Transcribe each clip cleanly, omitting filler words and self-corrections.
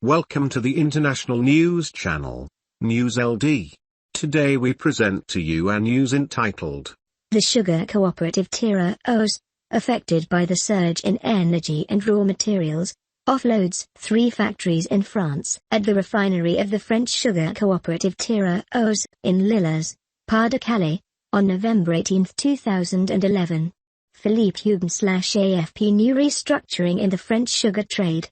Welcome to the International News Channel, News LD. Today we present to you a news entitled, The Sugar Cooperative Tereos, affected by the surge in energy and raw materials, offloads 3 factories in France. At the refinery of the French sugar cooperative Tereos, in Lillers, Pas-de-Calais, on November 18, 2011. PHILIPPE HUGUEN/AFP New restructuring in the French sugar trade.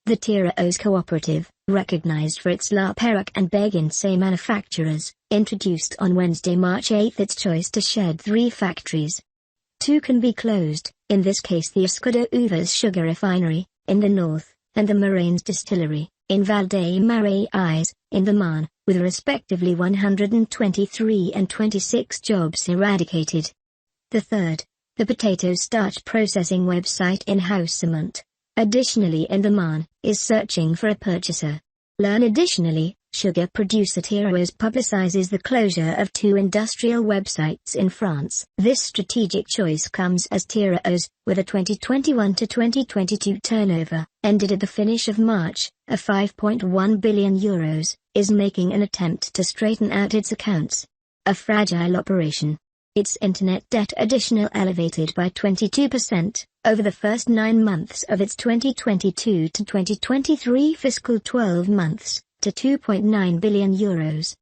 The Tereos cooperative, recognized for its Perruche and Béghin Say manufacturers, introduced on Wednesday, March 8 its choice to shed 3 factories. 2 can be closed, in this case the Escaudoeuvres sugar refinery, in the north, and the Morains distillery, in Val-des-Marais, in the Marne, with respectively 123 and 26 jobs eradicated. The third, the potato starch processing website in Haussimont, additionally in the Marne, is searching for a purchaser. Learn additionally, sugar producer Tereos publicizes the closure of 2 industrial websites in France. This strategic choice comes as Tereos, with a 2021 to 2022 turnover, ended at the finish of March, of 5.1 billion euros, is making an attempt to straighten out its accounts. A fragile operation. Its internet debt additional elevated by 22%, over the first 9 months of its 2022 to 2023 fiscal 12 months, to 2.9 billion euros.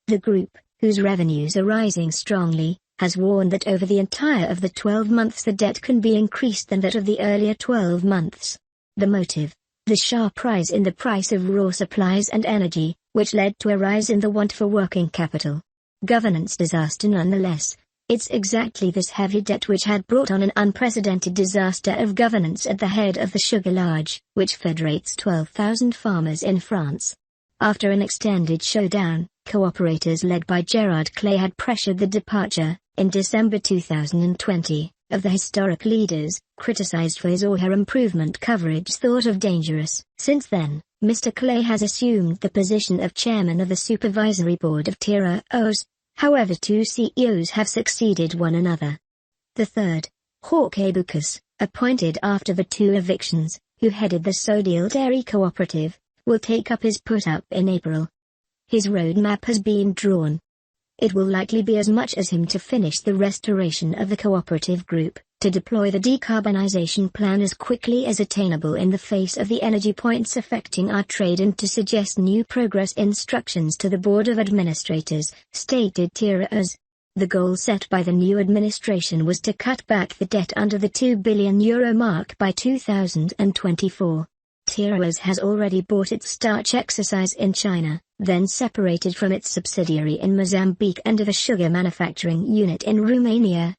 The group, whose revenues are rising strongly, has warned that over the entire of the 12 months the debt can be increased than that of the earlier 12 months. The motive? The sharp rise in the price of raw supplies and energy, which led to a rise in the want for working capital. Governance disaster nonetheless. It's exactly this heavy debt which had brought on an unprecedented disaster of governance at the head of the Sugar Lodge, which federates 12,000 farmers in France. After an extended showdown, cooperators led by Gerard Clay had pressured the departure, in December 2020, of the historic leaders, criticized for his or her improvement coverage thought of dangerous. Since then, Mr. Clay has assumed the position of chairman of the supervisory board of Tereos. However, 2 CEOs have succeeded one another. The third, Jorge Bucas, appointed after the 2 evictions, who headed the Sodial Dairy Cooperative, will take up his put-up in April. His roadmap has been drawn. It will likely be as much as him to finish the restoration of the cooperative group, to deploy the decarbonization plan as quickly as attainable in the face of the energy points affecting our trade, and to suggest new progress instructions to the Board of Administrators, stated Tereos. The goal set by the new administration was to cut back the debt under the €2 billion mark by 2024. Tereos has already bought its starch exercise in China, then separated from its subsidiary in Mozambique and of a sugar manufacturing unit in Romania.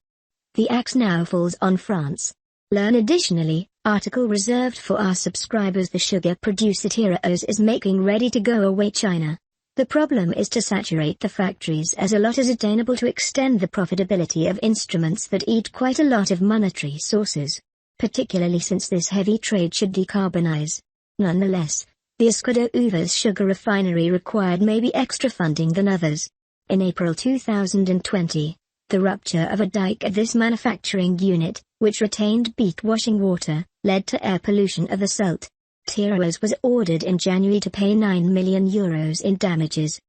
The axe now falls on France. Learn additionally, article reserved for our subscribers. The sugar producer Tereos is making ready to go away China. The problem is to saturate the factories as a lot as attainable to extend the profitability of instruments that eat quite a lot of monetary sources, particularly since this heavy trade should decarbonize. Nonetheless, the Escaudoeuvres sugar refinery required maybe extra funding than others. In April 2020, the rupture of a dike at this manufacturing unit, which retained beet washing water, led to air pollution of the salt. Tereos was ordered in January to pay €9 million in damages.